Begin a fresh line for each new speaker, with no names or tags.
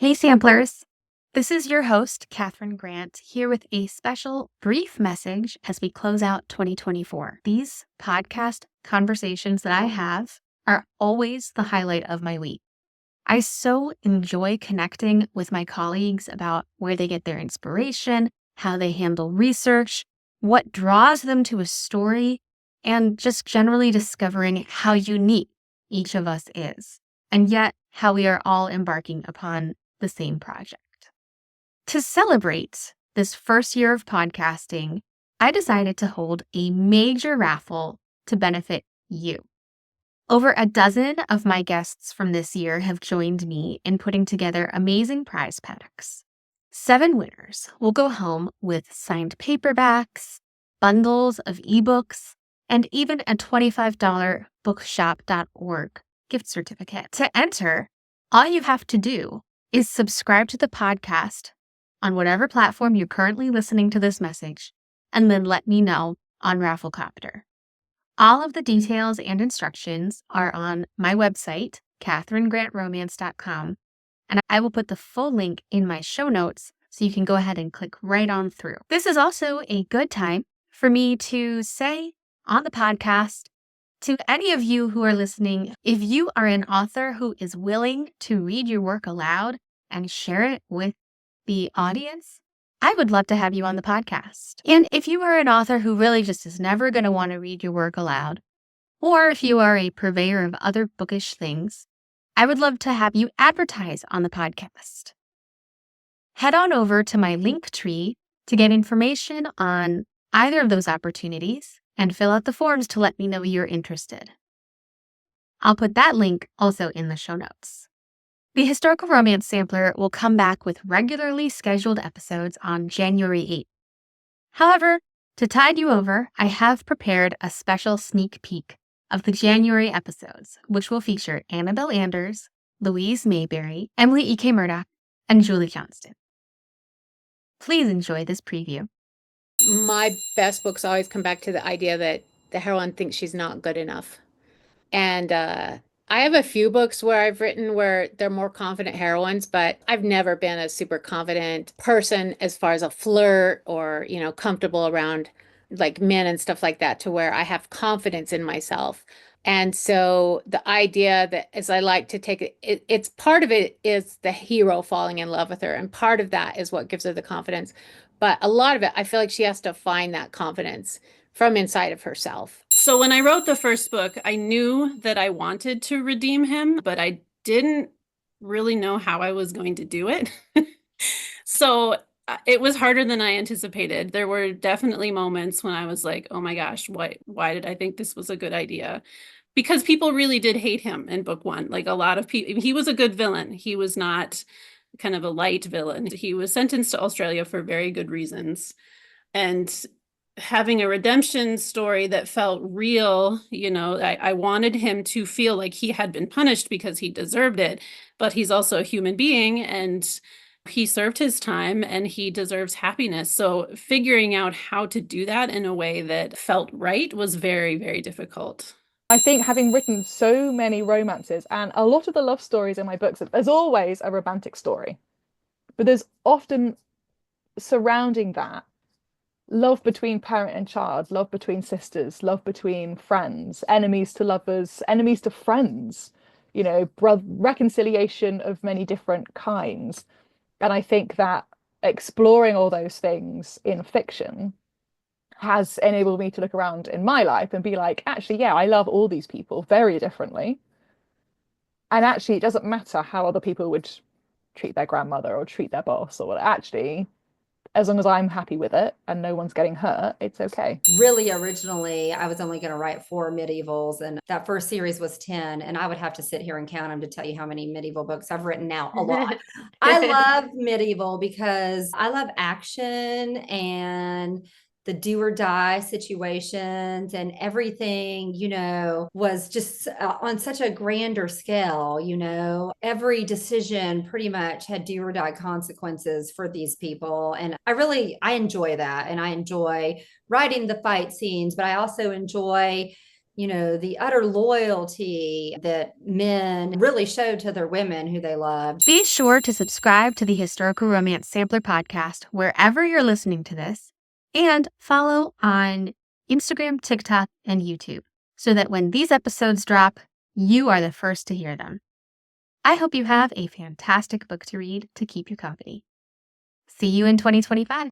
Hey, samplers. This is your host, Katherine Grant, here with a special brief message as we close out 2024. These podcast conversations that I have are always the highlight of my week. I so enjoy connecting with my colleagues about where they get their inspiration, how they handle research, what draws them to a story, and just generally discovering how unique each of us is, and yet how we are all embarking upon the same project. To celebrate this first year of podcasting, I decided to hold a major raffle to benefit you. Over a dozen of my guests from this year have joined me in putting together amazing prize packs. 7 winners will go home with signed paperbacks, bundles of ebooks, and even a $25 bookshop.org gift certificate. To enter, all you have to do is subscribe to the podcast on whatever platform you're currently listening to this message, and then let me know on Rafflecopter. All of the details and instructions are on my website, katherinegrantromance.com, and I will put the full link in my show notes so you can go ahead and click right on through. This is also a good time for me to say on the podcast to any of you who are listening, if you are an author who is willing to read your work aloud and share it with the audience, I would love to have you on the podcast. And if you are an author who really just is never going to want to read your work aloud, or if you are a purveyor of other bookish things, I would love to have you advertise on the podcast. Head on over to my link tree to get information on either of those opportunities and fill out the forms to let me know you're interested. I'll put that link also in the show notes. The Historical Romance Sampler will come back with regularly scheduled episodes on January 8th. However, to tide you over, I have prepared a special sneak peek of the January episodes, which will feature Annabelle Anders, Louise Mayberry, Emily E.K. Murdoch, and Julie Johnston. Please enjoy this preview.
My best books always come back to the idea that the heroine thinks she's not good enough. And I have a few books where I've written where they're more confident heroines, but I've never been a super confident person as far as a flirt or, comfortable around like men and stuff like that, to where I have confidence in myself. And so the idea that, as I like to take it, it's part of it is the hero falling in love with her. And part of that is what gives her the confidence. But a lot of it, I feel like she has to find that confidence from inside of herself.
So when I wrote the first book, I knew that I wanted to redeem him, but I didn't really know how I was going to do it. So it was harder than I anticipated. There were definitely moments when I was like, oh my gosh, why did I think this was a good idea? Because people really did hate him in book 1. Like, a lot of people, he was a good villain. He was not kind of a light villain. He was sentenced to Australia for very good reasons. And having a redemption story that felt real, I wanted him to feel like he had been punished because he deserved it, but he's also a human being and he served his time and he deserves happiness. So figuring out how to do that in a way that felt right was very, very difficult.
I think, having written so many romances, and a lot of the love stories in my books, there's always a romantic story, but there's often surrounding that love between parent and child, love between sisters, love between friends, enemies to lovers, enemies to friends, reconciliation of many different kinds. And I think that exploring all those things in fiction has enabled me to look around in my life and be like, actually, yeah, I love all these people very differently. And actually, it doesn't matter how other people would treat their grandmother or treat their boss or what. Actually, as long as I'm happy with it and no one's getting hurt, it's okay.
Really, originally, I was only going to write 4 medievals, and that first series was 10, and I would have to sit here and count them to tell you how many medieval books I've written now. A lot. I love medieval because I love action and the do or die situations, and everything, was just on such a grander scale. Every decision pretty much had do or die consequences for these people. And I enjoy that. And I enjoy writing the fight scenes, but I also enjoy the utter loyalty that men really showed to their women who they loved.
Be sure to subscribe to the Historical Romance Sampler podcast wherever you're listening to this, and follow on Instagram, TikTok, and YouTube so that when these episodes drop, you are the first to hear them. I hope you have a fantastic book to read to keep you company. See you in 2025.